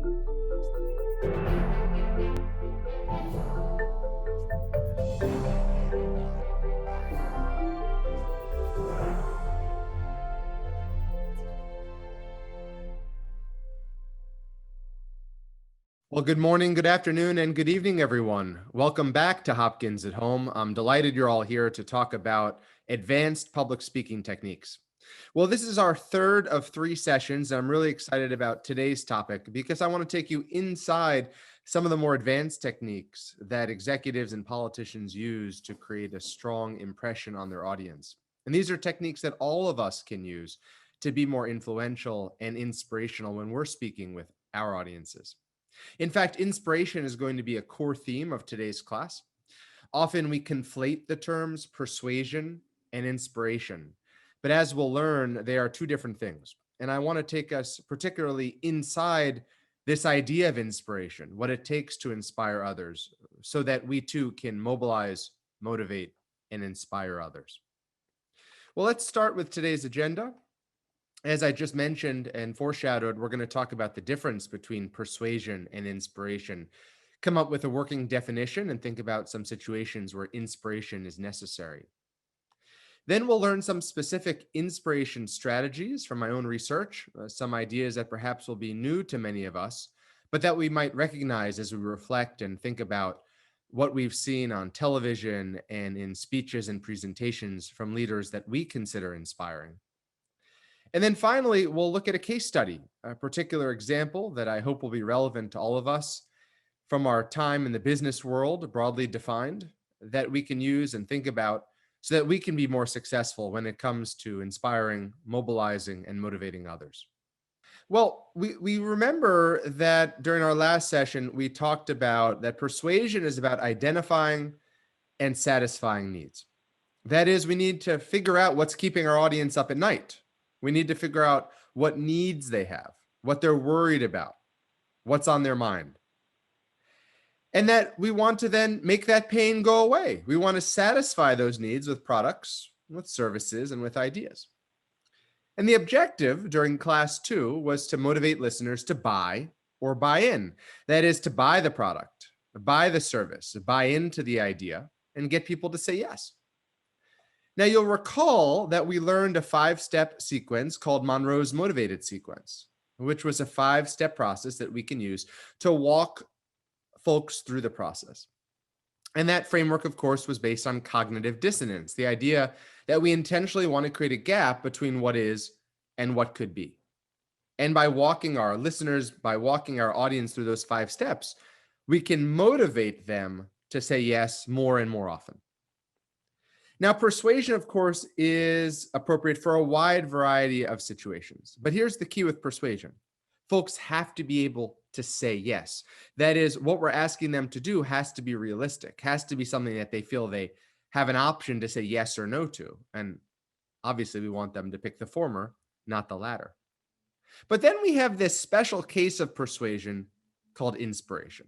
Well, good morning, good afternoon, and good evening, everyone. Welcome back to Hopkins at Home. I'm delighted you're all here to talk about advanced public speaking techniques. Well, this is our third of 3 sessions. And I'm really excited about today's topic because I want to take you inside some of the more advanced techniques that executives and politicians use to create a strong impression on their audience. And these are techniques that all of us can use to be more influential and inspirational when we're speaking with our audiences. In fact, inspiration is going to be a core theme of today's class. Often we conflate the terms persuasion and inspiration, but as we'll learn, they are two different things. And I want to take us particularly inside this idea of inspiration, what it takes to inspire others, so that we too can mobilize, motivate, and inspire others. Well, let's start with today's agenda. As I just mentioned and foreshadowed, we're going to talk about the difference between persuasion and inspiration, come up with a working definition, and think about some situations where inspiration is necessary. Then we'll learn some specific inspiration strategies from my own research, some ideas that perhaps will be new to many of us, but that we might recognize as we reflect and think about what we've seen on television and in speeches and presentations from leaders that we consider inspiring. And then finally, we'll look at a case study, a particular example that I hope will be relevant to all of us from our time in the business world, broadly defined, that we can use and think about so that we can be more successful when it comes to inspiring, mobilizing, and motivating others. Well, we remember that during our last session, we talked about that persuasion is about identifying and satisfying needs. That is, we need to figure out what's keeping our audience up at night. We need to figure out what needs they have, what they're worried about, what's on their mind. And that we want to then make that pain go away. We want to satisfy those needs with products, with services, and with ideas. And the objective during class 2 was to motivate listeners to buy or buy in. That is, to buy the product, buy the service, buy into the idea, and get people to say yes. Now, you'll recall that we learned a 5-step sequence called Monroe's Motivated Sequence, which was a 5-step process that we can use to walk folks through the process. And that framework, of course, was based on cognitive dissonance, the idea that we intentionally want to create a gap between what is and what could be. And by walking our listeners, by walking our audience through those 5 steps, we can motivate them to say yes more and more often. Now, persuasion, of course, is appropriate for a wide variety of situations. But here's the key with persuasion. Folks have to be able to say yes. That is, what we're asking them to do has to be realistic, has to be something that they feel they have an option to say yes or no to. And obviously, we want them to pick the former, not the latter. But then we have this special case of persuasion called inspiration.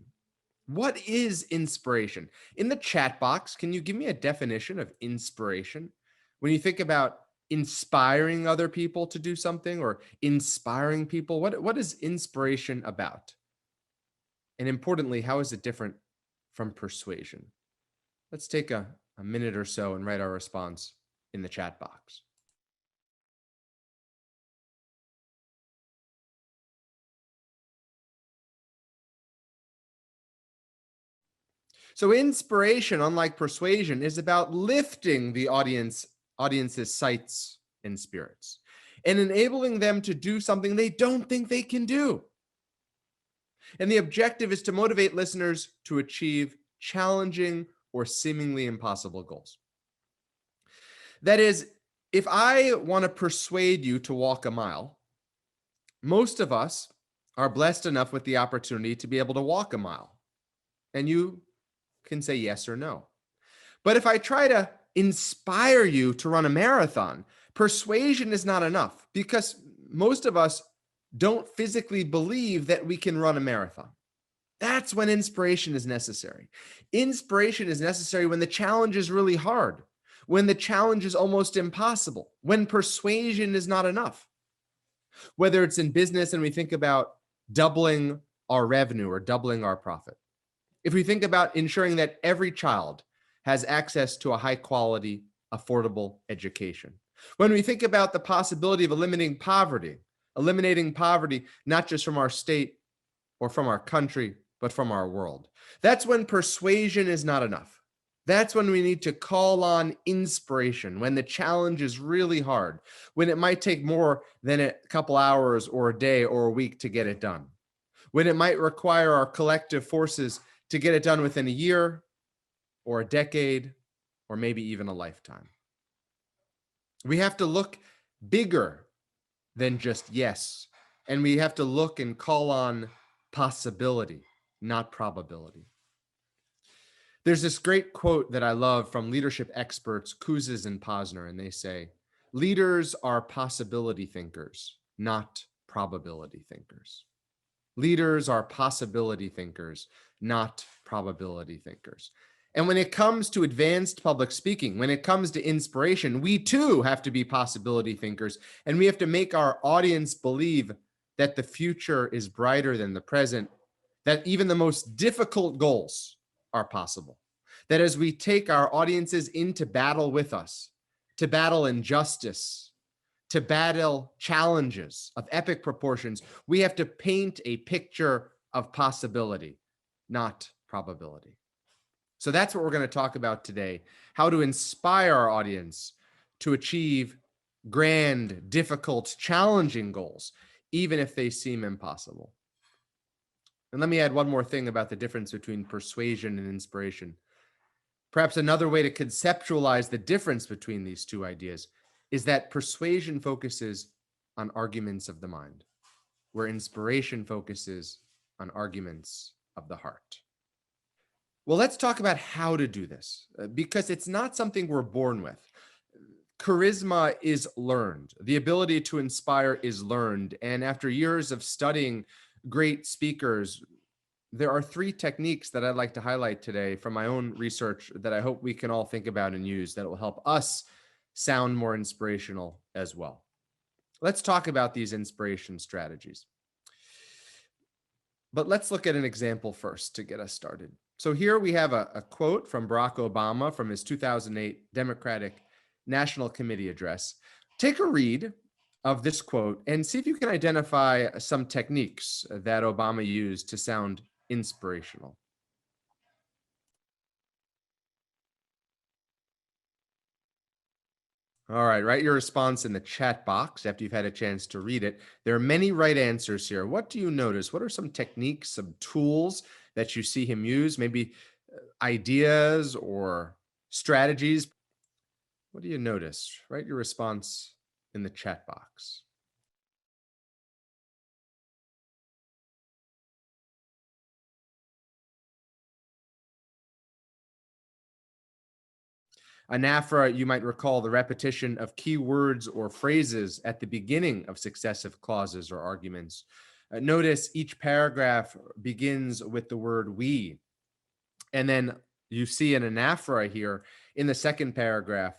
What is inspiration? In the chat box, can you give me a definition of inspiration? When you think about inspiring other people to do something or inspiring people, what is inspiration about? And importantly, how is it different from persuasion? Let's take a minute or so and write our response in the chat box. So inspiration, unlike persuasion, is about lifting the audience's sights and spirits and enabling them to do something they don't think they can do. And the objective is to motivate listeners to achieve challenging or seemingly impossible goals. That is, if I want to persuade you to walk a mile, most of us are blessed enough with the opportunity to be able to walk a mile. And you can say yes or no. But if I try to inspire you to run a marathon, persuasion is not enough because most of us don't physically believe that we can run a marathon. That's when inspiration is necessary. Inspiration is necessary when the challenge is really hard, when the challenge is almost impossible, when persuasion is not enough. Whether it's in business and we think about doubling our revenue or doubling our profit. If we think about ensuring that every child has access to a high quality, affordable education. When we think about the possibility of eliminating poverty not just from our state or from our country, but from our world. That's when persuasion is not enough. That's when we need to call on inspiration, when the challenge is really hard, when it might take more than a couple hours or a day or a week to get it done, when it might require our collective forces to get it done within a year or a decade or maybe even a lifetime. We have to look bigger than just yes, and we have to look and call on possibility, not probability. There's this great quote that I love from leadership experts Kouzes and Posner, and they say, leaders are possibility thinkers, not probability thinkers. Leaders are possibility thinkers, not probability thinkers. And when it comes to advanced public speaking, when it comes to inspiration, we too have to be possibility thinkers, and we have to make our audience believe that the future is brighter than the present, that even the most difficult goals are possible. That as we take our audiences into battle with us, to battle injustice, to battle challenges of epic proportions, we have to paint a picture of possibility, not probability. So that's what we're going to talk about today, how to inspire our audience to achieve grand, difficult, challenging goals, even if they seem impossible. And let me add one more thing about the difference between persuasion and inspiration. Perhaps another way to conceptualize the difference between these two ideas is that persuasion focuses on arguments of the mind, where inspiration focuses on arguments of the heart. Well, let's talk about how to do this, because it's not something we're born with. Charisma is learned. The ability to inspire is learned. And after years of studying great speakers, there are 3 techniques that I'd like to highlight today from my own research that I hope we can all think about and use that will help us sound more inspirational as well. Let's talk about these inspiration strategies. But let's look at an example first to get us started. So here we have a quote from Barack Obama from his 2008 Democratic National Committee address. Take a read of this quote and see if you can identify some techniques that Obama used to sound inspirational. All right, write your response in the chat box after you've had a chance to read it. There are many right answers here. What do you notice? What are some techniques, some tools that you see him use? Maybe ideas or strategies? What do you notice? Write your response in the chat box. Anaphora, you might recall the repetition of key words or phrases at the beginning of successive clauses or arguments. Notice each paragraph begins with the word we. And then you see an anaphora here in the second paragraph.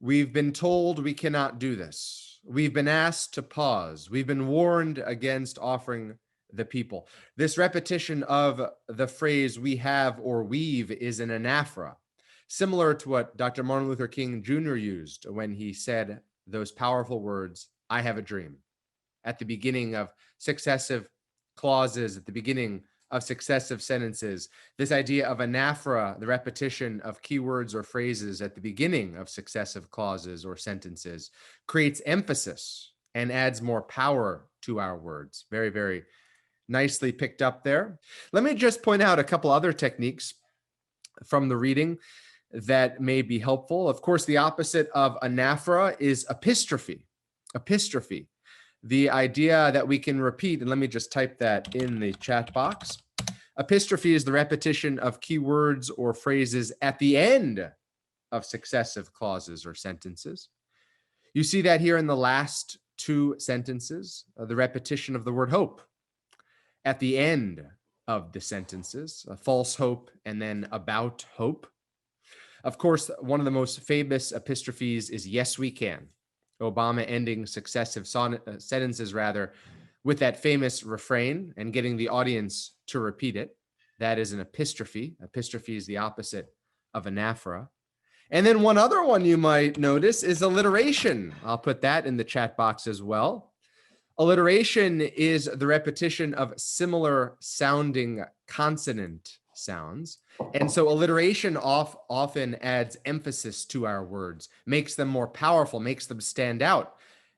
We've been told we cannot do this. We've been asked to pause. We've been warned against offering the people. This repetition of the phrase we have or we've is an anaphora, similar to what Dr. Martin Luther King Jr. used when he said those powerful words, I have a dream, at the beginning of successive clauses, at the beginning of successive sentences. This idea of anaphora, the repetition of keywords or phrases at the beginning of successive clauses or sentences, creates emphasis and adds more power to our words. Very, very nicely picked up there. Let me just point out a couple other techniques from the reading that may be helpful. Of course, the opposite of anaphora is epistrophe. Epistrophe, the idea that we can repeat, and let me just type that in the chat box. Epistrophe is the repetition of keywords or phrases at the end of successive clauses or sentences. You see that here in the last 2 sentences, the repetition of the word hope at the end of the sentences, a false hope and then about hope. Of course, one of the most famous epistrophes is yes, we can. Obama ending successive sentences with that famous refrain and getting the audience to repeat it. That is an epistrophe. Epistrophe is the opposite of anaphora. And then one other one you might notice is alliteration. I'll put that in the chat box as well. Alliteration is the repetition of similar sounding consonant sounds. And so alliteration often adds emphasis to our words, makes them more powerful, makes them stand out.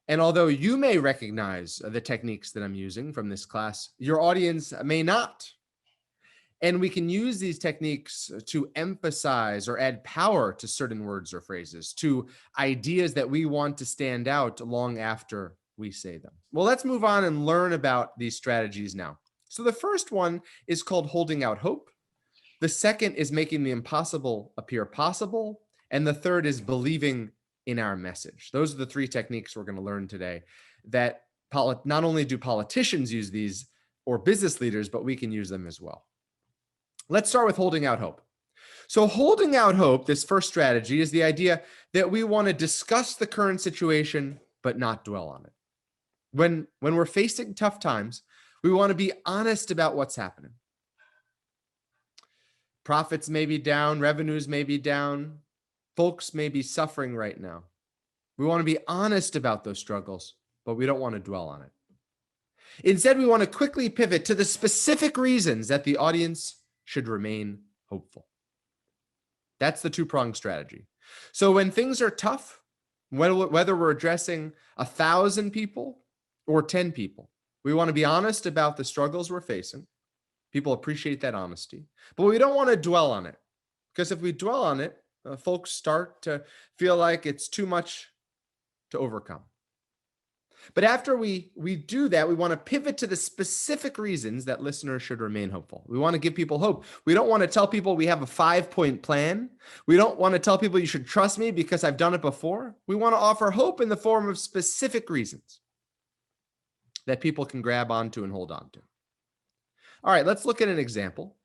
And although you may recognize the techniques that I'm using from this class, your audience may not. And we can use these techniques to emphasize or add power to certain words or phrases, to ideas that we want to stand out long after we say them. Well, let's move on and learn about these strategies now. So the first one is called holding out hope. The second is making the impossible appear possible. And the third is believing in our message. Those are the three techniques we're going to learn today that not only do politicians use these or business leaders, but we can use them as well. Let's start with holding out hope. So holding out hope, this first strategy, is the idea that we want to discuss the current situation, but not dwell on it. When we're facing tough times, we want to be honest about what's happening. Profits may be down, revenues may be down, folks may be suffering right now. We want to be honest about those struggles, but we don't want to dwell on it. Instead, we want to quickly pivot to the specific reasons that the audience should remain hopeful. That's the two-pronged strategy. So when things are tough, whether we're addressing 1,000 people or 10 people, we want to be honest about the struggles we're facing. People appreciate that honesty, but we don't want to dwell on it, because if we dwell on it, folks start to feel like it's too much to overcome. But after we do that, we want to pivot to the specific reasons that listeners should remain hopeful. We want to give people hope. We don't want to tell people we have a 5-point plan. We don't want to tell people you should trust me because I've done it before. We want to offer hope in the form of specific reasons that people can grab onto and hold on to. All right, let's look at an example.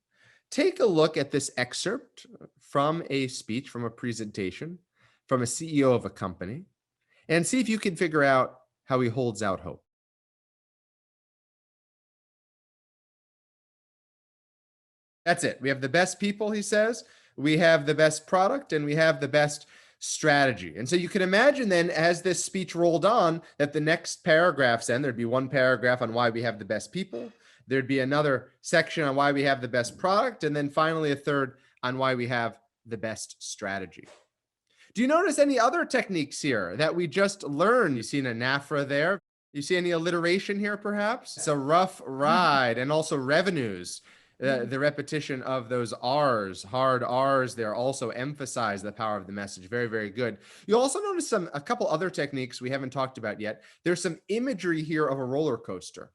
Take a look at this excerpt from a speech, from a presentation, from a CEO of a company, and see if you can figure out how he holds out hope. That's it. We have the best people, he says. We have the best product, and we have the best strategy. And so you can imagine then, as this speech rolled on, that the next paragraphs end, there'd be one paragraph on why we have the best people. There'd be another section on why we have the best product. And then finally, a third on why we have the best strategy. Do you notice any other techniques here that we just learned? You see an anaphora there. You see any alliteration here, perhaps? It's a rough ride, and also revenues. The repetition of those R's, hard R's there, also emphasize the power of the message. Very, very good. You also notice a couple other techniques we haven't talked about yet. There's some imagery here of a roller coaster.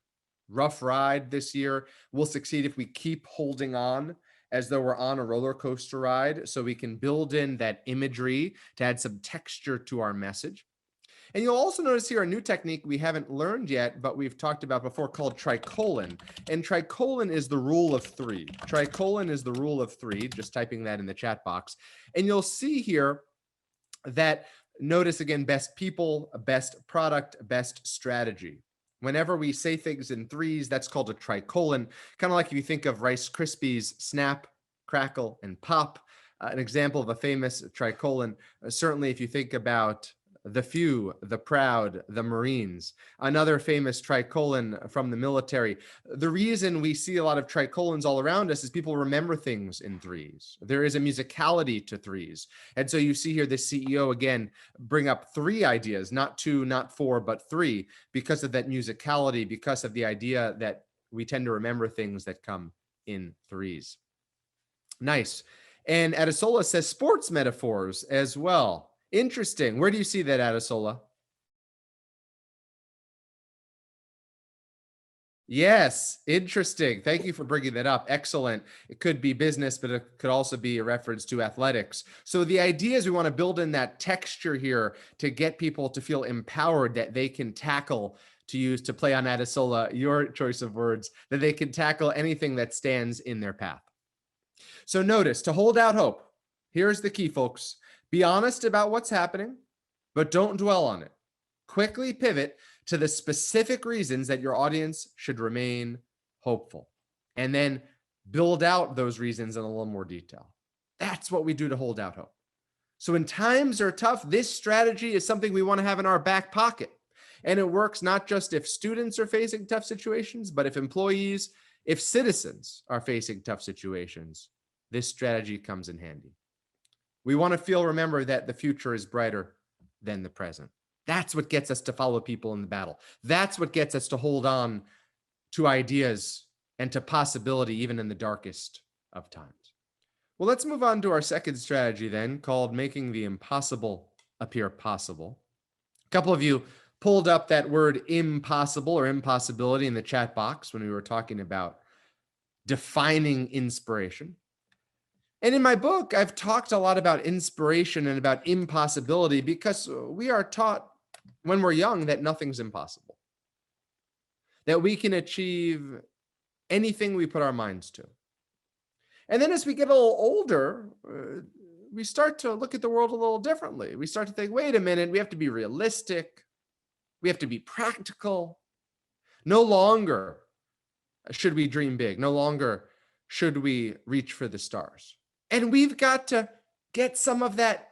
Rough ride this year. We'll succeed if we keep holding on as though we're on a roller coaster ride, so we can build in that imagery to add some texture to our message. And you'll also notice here a new technique we haven't learned yet, but we've talked about before, called tricolon. And tricolon is the rule of three. Tricolon is the rule of three, just typing that in the chat box. And you'll see here that, notice again, best people, best product, best strategy. Whenever we say things in threes, that's called a tricolon. Kind of like if you think of Rice Krispies, snap, crackle, and pop. An example of a famous tricolon, certainly if you think about the few, the proud, the Marines. Another famous tricolon from the military. The reason we see a lot of tricolons all around us is people remember things in threes. There is a musicality to threes. And so you see here the CEO again bring up three ideas, not two, not four, but three, because of that musicality, because of the idea that we tend to remember things that come in threes. Nice. And Adesola says sports metaphors as well. Interesting. Where do you see that, Adesola? Yes, interesting. Thank you for bringing that up. Excellent. It could be business, but it could also be a reference to athletics. So the idea is we want to build in that texture here to get people to feel empowered that they can tackle, to use, to play on Adesola, your choice of words, that they can tackle anything that stands in their path. So notice, to hold out hope, here's the key, folks. Be honest about what's happening, but don't dwell on it. Quickly pivot to the specific reasons that your audience should remain hopeful, and then build out those reasons in a little more detail. That's what we do to hold out hope. So when times are tough, this strategy is something we want to have in our back pocket. And it works not just if students are facing tough situations, but if employees, if citizens are facing tough situations, this strategy comes in handy. We want to remember that the future is brighter than the present. That's what gets us to follow people in the battle. That's what gets us to hold on to ideas and to possibility, even in the darkest of times. Well, let's move on to our second strategy then, called making the impossible appear possible. A couple of you pulled up that word impossible or impossibility in the chat box when we were talking about defining inspiration. And in my book, I've talked a lot about inspiration and about impossibility because we are taught when we're young that nothing's impossible, that we can achieve anything we put our minds to. And then as we get a little older, we start to look at the world a little differently. We start to think, wait a minute, we have to be realistic. We have to be practical. No longer should we dream big. No longer should we reach for the stars. And we've got to get some of that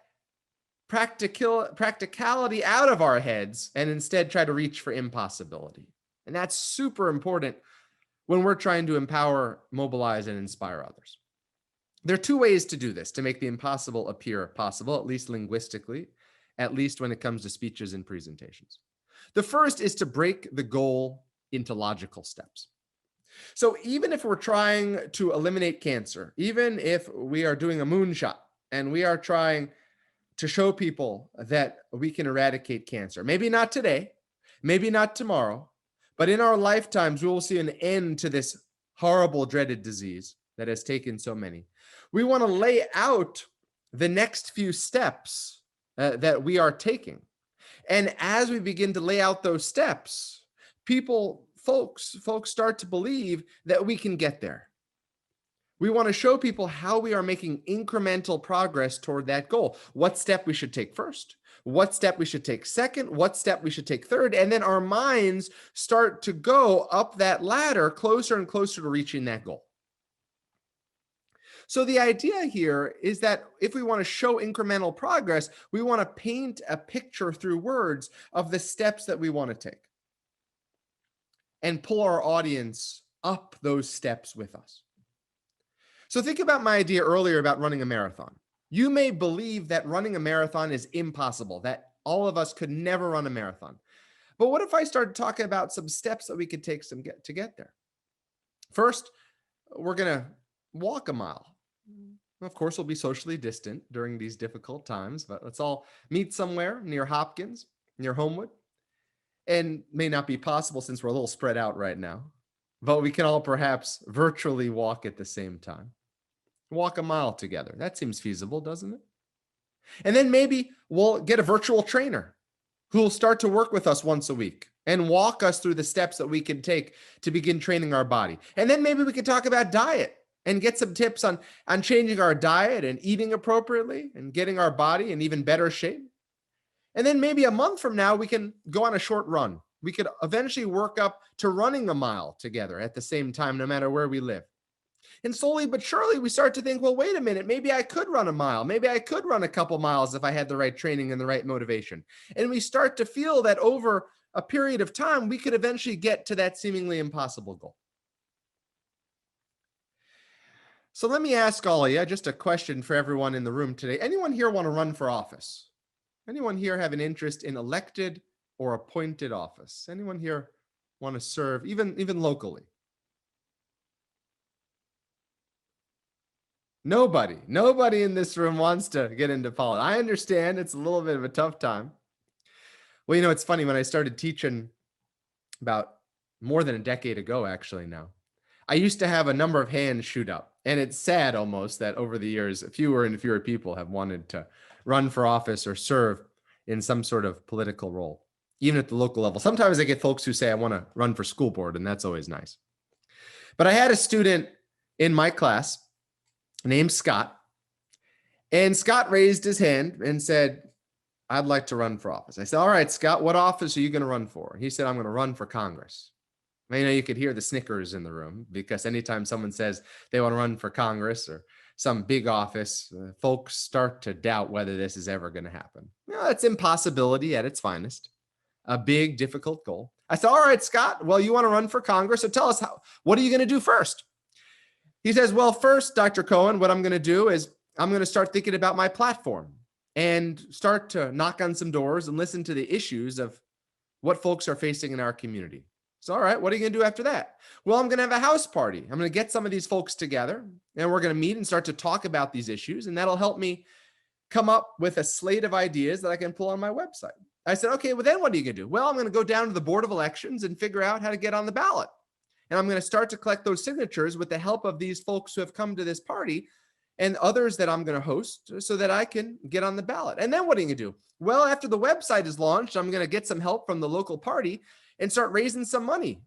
practicality out of our heads and instead try to reach for impossibility. And that's super important when we're trying to empower, mobilize, and inspire others. There are two ways to do this, to make the impossible appear possible, at least linguistically, at least when it comes to speeches and presentations. The first is to break the goal into logical steps. So even if we're trying to eliminate cancer, even if we are doing a moonshot and we are trying to show people that we can eradicate cancer, maybe not today, maybe not tomorrow, but in our lifetimes, we will see an end to this horrible, dreaded disease that has taken so many. We want to lay out the next few steps that we are taking. And as we begin to lay out those steps, folks start to believe that we can get there. We want to show people how we are making incremental progress toward that goal. What step we should take first, what step we should take second, what step we should take third. And then our minds start to go up that ladder closer and closer to reaching that goal. So the idea here is that if we want to show incremental progress, we want to paint a picture through words of the steps that we want to take and pull our audience up those steps with us. So think about my idea earlier about running a marathon. You may believe that running a marathon is impossible, that all of us could never run a marathon. But what if I started talking about some steps that we could take to get there? First, we're going to walk a mile. Of course, we'll be socially distant during these difficult times, but let's all meet somewhere near Hopkins, near Homewood. And may not be possible since we're a little spread out right now, but we can all perhaps virtually walk at the same time. Walk a mile together. That seems feasible, doesn't it? And then maybe we'll get a virtual trainer who will start to work with us once a week and walk us through the steps that we can take to begin training our body. And then maybe we could talk about diet and get some tips on changing our diet and eating appropriately and getting our body in even better shape. And then maybe a month from now, we can go on a short run. We could eventually work up to running a mile together at the same time, no matter where we live. And slowly but surely, we start to think, well, wait a minute, maybe I could run a mile. Maybe I could run a couple miles if I had the right training and the right motivation. And we start to feel that over a period of time, we could eventually get to that seemingly impossible goal. So let me ask all of you, just a question for everyone in the room today. Anyone here want to run for office? Anyone here have an interest in elected or appointed office? Anyone here want to serve, even locally? Nobody in this room wants to get into politics. I understand it's a little bit of a tough time. Well, you know, it's funny, when I started teaching about more than a decade ago, actually now, I used to have a number of hands shoot up. And it's sad almost that over the years, fewer and fewer people have wanted to run for office or serve in some sort of political role, even at the local level. Sometimes I get folks who say, I want to run for school board, and that's always nice. But I had a student in my class named Scott, and Scott raised his hand and said, I'd like to run for office. I said, all right, Scott, what office are you going to run for? He said, I'm going to run for Congress. You could hear the snickers in the room, because anytime someone says they want to run for Congress or some big office, folks start to doubt whether this is ever going to happen. It's impossibility at its finest, a big, difficult goal. I said, all right, Scott, well, you want to run for Congress, so tell us, what are you going to do first? He says, well, first, Dr. Cohen, what I'm going to do is I'm going to start thinking about my platform and start to knock on some doors and listen to the issues of what folks are facing in our community. So, all right, what are you going to do after that? Well, I'm going to have a house party. I'm going to get some of these folks together, and we're going to meet and start to talk about these issues. And that'll help me come up with a slate of ideas that I can pull on my website. I said, okay, well, then what are you going to do? Well, I'm going to go down to the Board of Elections and figure out how to get on the ballot. And I'm going to start to collect those signatures with the help of these folks who have come to this party and others that I'm going to host so that I can get on the ballot. And then what are you going to do? Well, after the website is launched, I'm going to get some help from the local party and start raising some money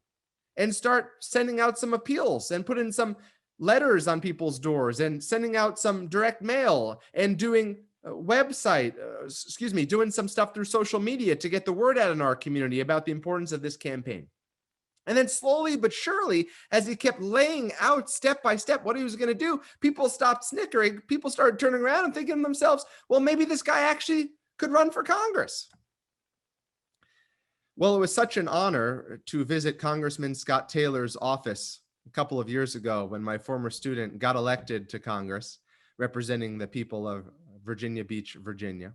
and start sending out some appeals and putting some letters on people's doors and sending out some direct mail and doing doing some stuff through social media to get the word out in our community about the importance of this campaign. And then slowly but surely, as he kept laying out step by step what he was going to do, people stopped snickering. People started turning around and thinking to themselves, well, maybe this guy actually could run for Congress. Well, it was such an honor to visit Congressman Scott Taylor's office a couple of years ago when my former student got elected to Congress, representing the people of Virginia Beach, Virginia.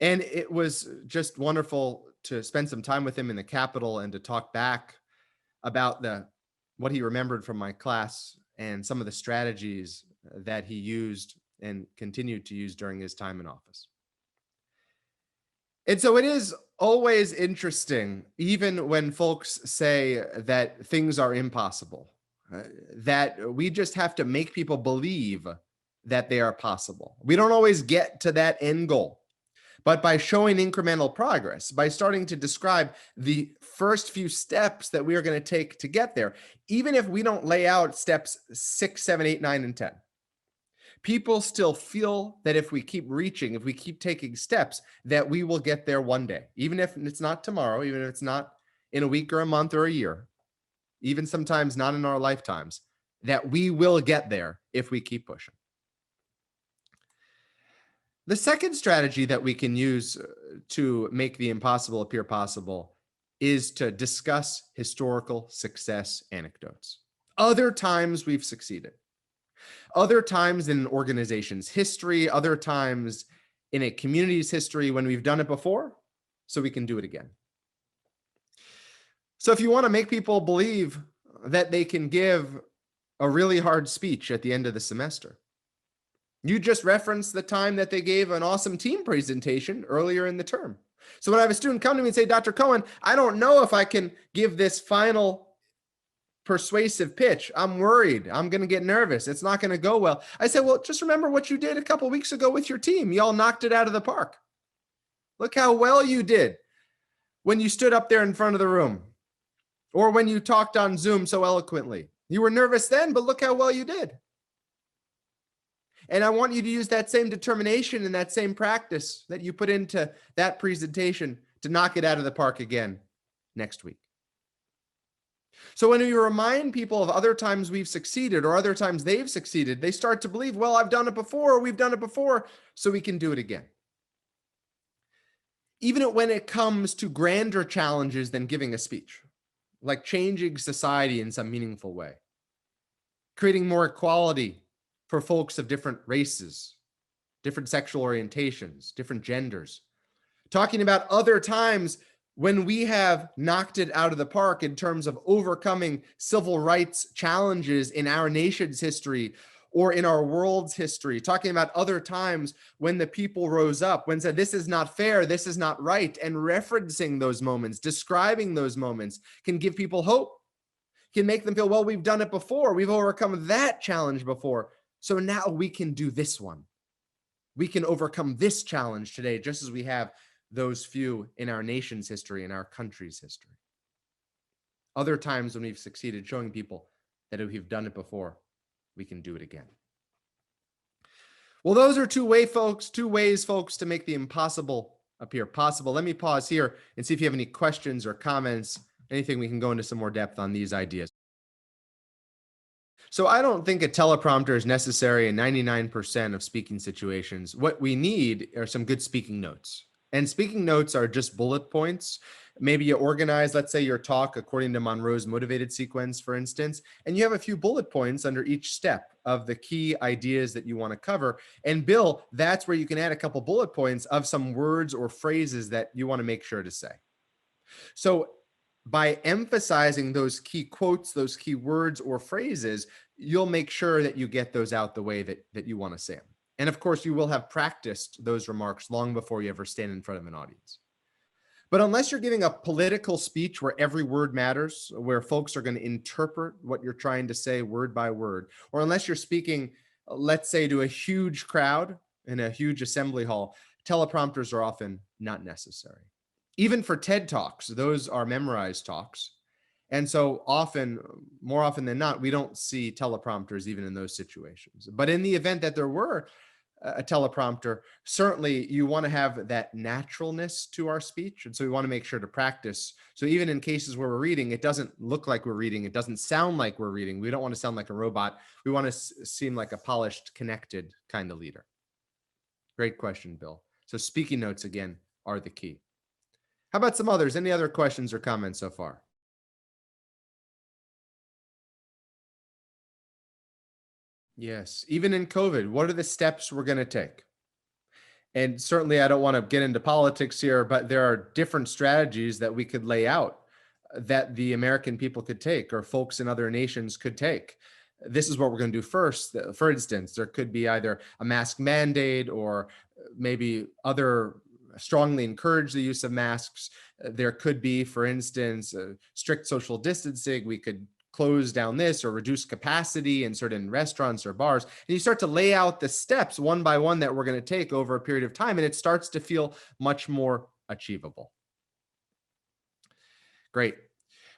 And it was just wonderful to spend some time with him in the Capitol and to talk back about what he remembered from my class and some of the strategies that he used and continued to use during his time in office. And so it is always interesting, even when folks say that things are impossible, that we just have to make people believe that they are possible. We don't always get to that end goal. But by showing incremental progress, by starting to describe the first few steps that we are going to take to get there, even if we don't lay out steps 6, 7, 8, 9, and 10, people still feel that if we keep reaching, if we keep taking steps, that we will get there one day, even if it's not tomorrow, even if it's not in a week or a month or a year, even sometimes not in our lifetimes, that we will get there if we keep pushing. The second strategy that we can use to make the impossible appear possible is to discuss historical success anecdotes. Other times we've succeeded. Other times in an organization's history, other times in a community's history when we've done it before, so we can do it again. So if you want to make people believe that they can give a really hard speech at the end of the semester, you just reference the time that they gave an awesome team presentation earlier in the term. So when I have a student come to me and say, Dr. Cohen, I don't know if I can give this final persuasive pitch. I'm worried. I'm going to get nervous. It's not going to go well. I said, well, just remember what you did a couple of weeks ago with your team. Y'all knocked it out of the park. Look how well you did when you stood up there in front of the room or when you talked on Zoom so eloquently. You were nervous then, but look how well you did. And I want you to use that same determination and that same practice that you put into that presentation to knock it out of the park again next week. So when we remind people of other times we've succeeded or other times they've succeeded, they start to believe, well, I've done it before, or we've done it before, so we can do it again. Even when it comes to grander challenges than giving a speech, like changing society in some meaningful way, creating more equality for folks of different races, different sexual orientations, different genders. Talking about other times when we have knocked it out of the park in terms of overcoming civil rights challenges in our nation's history or in our world's history. Talking about other times when the people rose up, when said, this is not fair, this is not right, and referencing those moments, describing those moments can give people hope, can make them feel, well, we've done it before. We've overcome that challenge before. So now we can do this one. We can overcome this challenge today, just as we have those few in our nation's history, in our country's history. Other times when we've succeeded, showing people that if we've done it before, we can do it again. Well, those are two ways, folks, to make the impossible appear possible. Let me pause here and see if you have any questions or comments, anything we can go into some more depth on these ideas. So I don't think a teleprompter is necessary in 99% of speaking situations. What we need are some good speaking notes. And speaking notes are just bullet points. Maybe you organize, let's say, your talk according to Monroe's motivated sequence, for instance, and you have a few bullet points under each step of the key ideas that you want to cover. And Bill, that's where you can add a couple bullet points of some words or phrases that you want to make sure to say. So by emphasizing those key quotes, those key words or phrases, you'll make sure that you get those out the way that you want to say them. And of course, you will have practiced those remarks long before you ever stand in front of an audience. But unless you're giving a political speech where every word matters, where folks are going to interpret what you're trying to say word by word, or unless you're speaking, let's say, to a huge crowd in a huge assembly hall, teleprompters are often not necessary. Even for TED Talks, those are memorized talks. And so often, more often than not, we don't see teleprompters even in those situations. But in the event that there were a teleprompter, certainly you want to have that naturalness to our speech. And so we want to make sure to practice. So even in cases where we're reading, it doesn't look like we're reading. It doesn't sound like we're reading. We don't want to sound like a robot. We want to seem like a polished, connected kind of leader. Great question, Bill. So speaking notes, again, are the key. How about some others? Any other questions or comments so far? Yes. Even in COVID, what are the steps we're going to take? And certainly, I don't want to get into politics here, but there are different strategies that we could lay out that the American people could take or folks in other nations could take. This is what we're going to do first. For instance, there could be either a mask mandate or maybe other strongly encourage the use of masks. There could be, for instance, strict social distancing. We could close down this or reduce capacity in certain restaurants or bars. And you start to lay out the steps one by one that we're going to take over a period of time, and it starts to feel much more achievable. Great.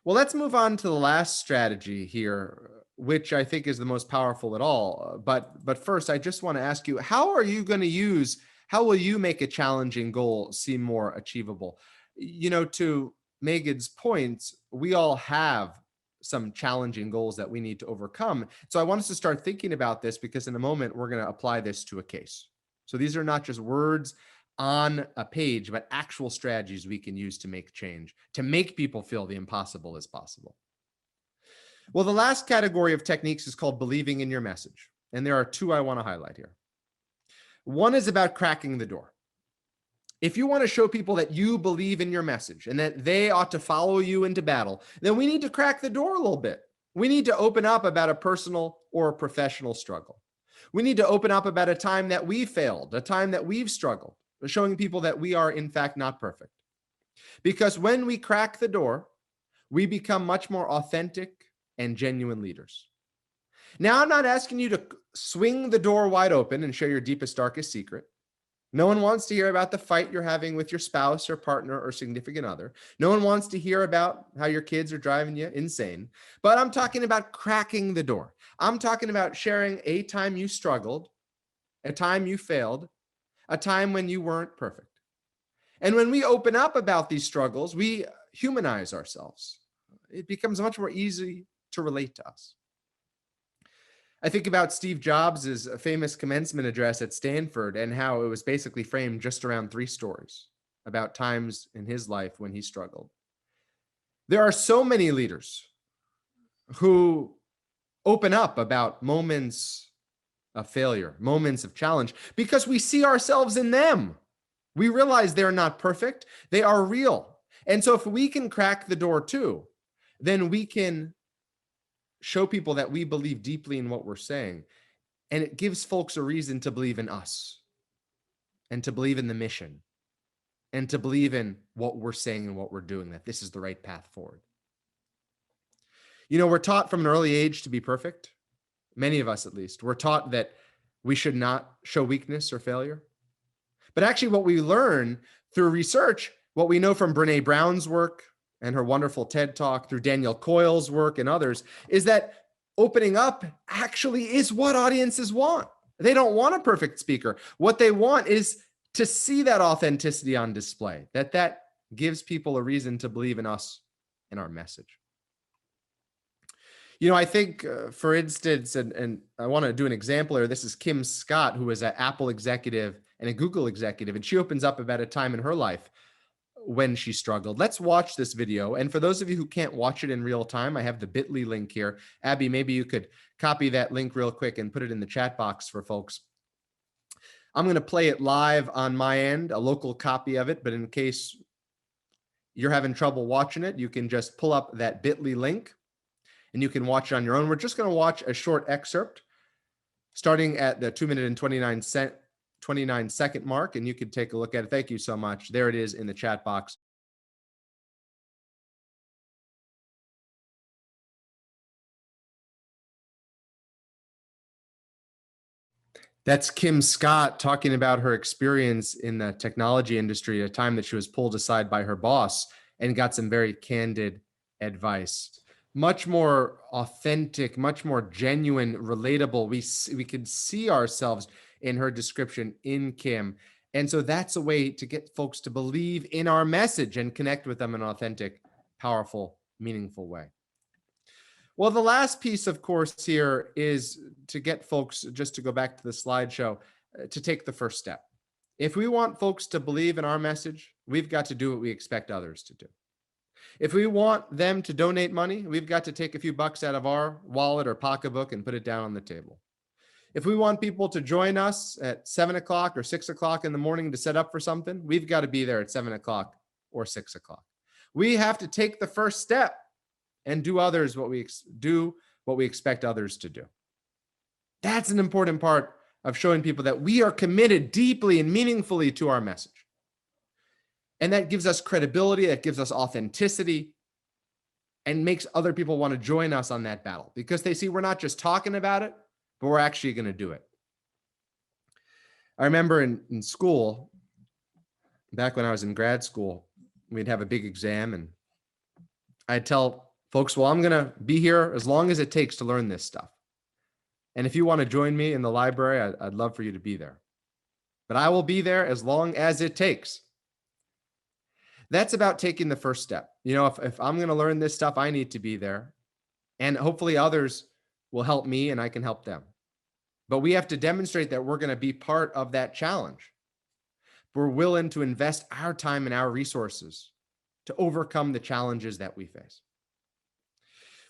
Well, let's move on to the last strategy here, which I think is the most powerful at all. But first, I just want to ask you, how will you make a challenging goal seem more achievable? To Megan's points, we all have some challenging goals that we need to overcome. So I want us to start thinking about this because in a moment, we're going to apply this to a case. So these are not just words on a page, but actual strategies we can use to make change, to make people feel the impossible is possible. Well, the last category of techniques is called believing in your message. And there are two I want to highlight here. One is about cracking the door. If you want to show people that you believe in your message and that they ought to follow you into battle, then we need to crack the door a little bit. We need to open up about a personal or a professional struggle. We need to open up about a time that we failed, a time that we've struggled, showing people that we are in fact not perfect. Because when we crack the door, we become much more authentic and genuine leaders. Now, I'm not asking you to swing the door wide open and share your deepest, darkest secret. No one wants to hear about the fight you're having with your spouse or partner or significant other. No one wants to hear about how your kids are driving you insane. But I'm talking about cracking the door. I'm talking about sharing a time you struggled, a time you failed, a time when you weren't perfect. And when we open up about these struggles, we humanize ourselves. It becomes much more easy to relate to us. I think about Steve Jobs' famous commencement address at Stanford and how it was basically framed just around 3 stories about times in his life when he struggled. There are so many leaders who open up about moments of failure, moments of challenge, because we see ourselves in them. We realize they're not perfect. They are real. And so if we can crack the door too, then we can show people that we believe deeply in what we're saying. And it gives folks a reason to believe in us and to believe in the mission and to believe in what we're saying and what we're doing, that this is the right path forward. We're taught from an early age to be perfect. Many of us, at least, we're taught that we should not show weakness or failure. But actually what we learn through research, what we know from Brene Brown's work and her wonderful TED Talk, through Daniel Coyle's work and others, is that opening up actually is what audiences want. They don't want a perfect speaker. What they want is to see that authenticity on display, that gives people a reason to believe in us and our message. I think, for instance, and I want to do an example here. This is Kim Scott, who is an Apple executive and a Google executive, and she opens up about a time in her life when she struggled. Let's watch this video. And for those of you who can't watch it in real time, I have the bit.ly link here. Abby, maybe you could copy that link real quick and put it in the chat box for folks. I'm going to play it live on my end, a local copy of it, but in case you're having trouble watching it, you can just pull up that bit.ly link and you can watch it on your own. We're just going to watch a short excerpt starting at the 2 minute and 29 second mark, and you can take a look at it. Thank you so much. There it is in the chat box. That's Kim Scott talking about her experience in the technology industry, a time that she was pulled aside by her boss and got some very candid advice. Much more authentic, much more genuine, relatable. We could see ourselves in her description in Kim. And so that's a way to get folks to believe in our message and connect with them in an authentic, powerful, meaningful way. Well, the last piece, of course, here is to get folks, just to go back to the slideshow, to take the first step. If we want folks to believe in our message, we've got to do what we expect others to do. If we want them to donate money, we've got to take a few bucks out of our wallet or pocketbook and put it down on the table. If we want people to join us at 7 o'clock or 6 o'clock in the morning to set up for something, we've got to be there at 7 o'clock or 6 o'clock. We have to take the first step and do what we expect others to do. That's an important part of showing people that we are committed deeply and meaningfully to our message. And that gives us credibility, that gives us authenticity, and makes other people want to join us on that battle because they see we're not just talking about it, but we're actually going to do it. I remember in school, back when I was in grad school, we'd have a big exam and I'd tell folks, well, I'm going to be here as long as it takes to learn this stuff. And if you want to join me in the library, I'd love for you to be there. But I will be there as long as it takes. That's about taking the first step. If I'm going to learn this stuff, I need to be there. And hopefully others will help me and I can help them. But we have to demonstrate that we're going to be part of that challenge. We're willing to invest our time and our resources to overcome the challenges that we face.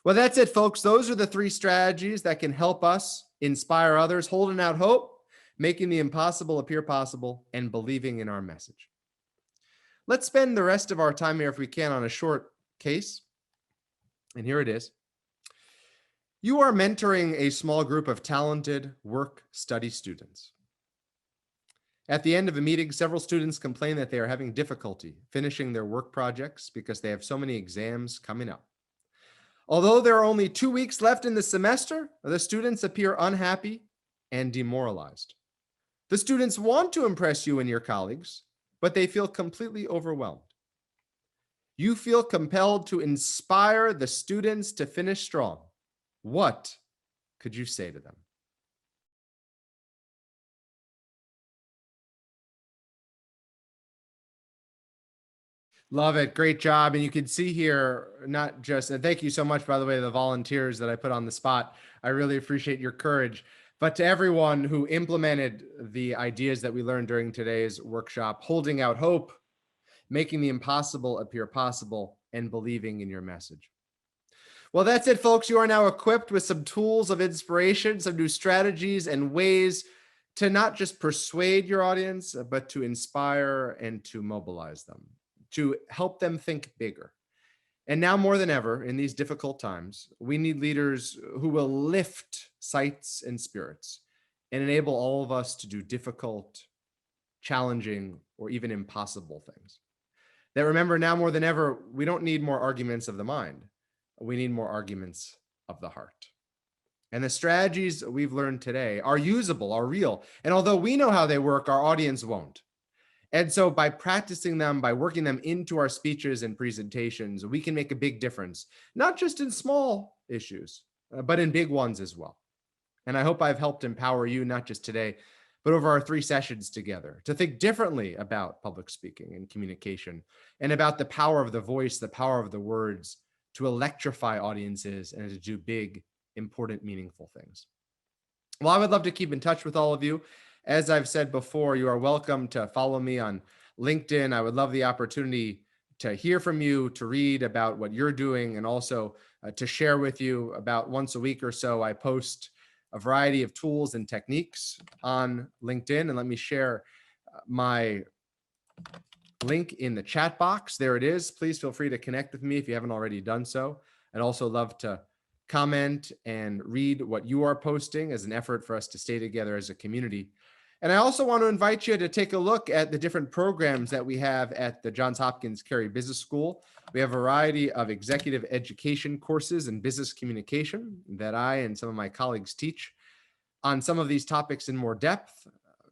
Well, that's it, folks. Those are the 3 strategies that can help us inspire others, holding out hope, making the impossible appear possible, and believing in our message. Let's spend the rest of our time here, if we can, on a short case. And here it is. You are mentoring a small group of talented work-study students. At the end of a meeting, several students complain that they are having difficulty finishing their work projects because they have so many exams coming up. Although there are only 2 weeks left in the semester, the students appear unhappy and demoralized. The students want to impress you and your colleagues, but they feel completely overwhelmed. You feel compelled to inspire the students to finish strong. What could you say to them? Love it. Great job. And you can see here, not just, and thank you so much, by the way, the volunteers that I put on the spot. I really appreciate your courage. But to everyone who implemented the ideas that we learned during today's workshop, holding out hope, making the impossible appear possible, and believing in your message. Well, that's it, folks. You are now equipped with some tools of inspiration, some new strategies and ways to not just persuade your audience, but to inspire and to mobilize them, to help them think bigger. And now more than ever, in these difficult times, we need leaders who will lift sights and spirits and enable all of us to do difficult, challenging, or even impossible things. That remember, now more than ever, we don't need more arguments of the mind. We need more arguments of the heart. And the strategies we've learned today are usable, are real. And although we know how they work, our audience won't. And so by practicing them, by working them into our speeches and presentations, we can make a big difference, not just in small issues, but in big ones as well. And I hope I've helped empower you, not just today, but over our 3 sessions together, to think differently about public speaking and communication, and about the power of the voice, the power of the words to electrify audiences and to do big, important, meaningful things. Well, I would love to keep in touch with all of you. As I've said before, you are welcome to follow me on LinkedIn. I would love the opportunity to hear from you, to read about what you're doing, and also to share with you. About once a week or so, I post a variety of tools and techniques on LinkedIn. And let me share my link in the chat box. There it is. Please feel free to connect with me if you haven't already done so. I'd also love to comment and read what you are posting as an effort for us to stay together as a community. And I also want to invite you to take a look at the different programs that we have at the Johns Hopkins Carey Business School. We have a variety of executive education courses in business communication that I and some of my colleagues teach on some of these topics in more depth.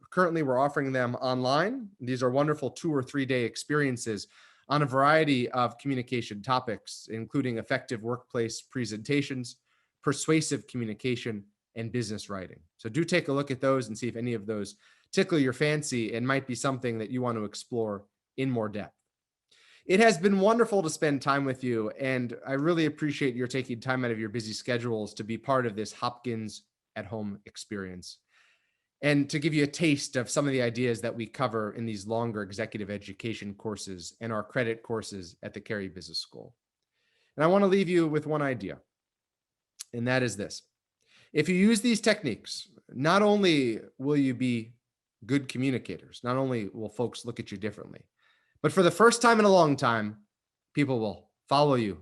Currently, we're offering them online. These are wonderful 2 or 3 day experiences on a variety of communication topics, including effective workplace presentations, persuasive communication, and business writing. So do take a look at those and see if any of those tickle your fancy and might be something that you want to explore in more depth. It has been wonderful to spend time with you, and I really appreciate your taking time out of your busy schedules to be part of this Hopkins at Home experience, and to give you a taste of some of the ideas that we cover in these longer executive education courses and our credit courses at the Carey Business School. And I want to leave you with one idea, and that is this. If you use these techniques, not only will you be good communicators, not only will folks look at you differently, but for the first time in a long time, people will follow you.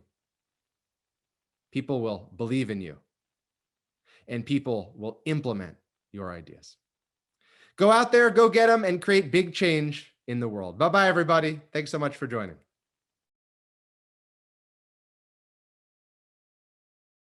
People will believe in you, and people will implement your ideas. Go out there, go get them, and create big change in the world. Bye-bye, everybody. Thanks so much for joining.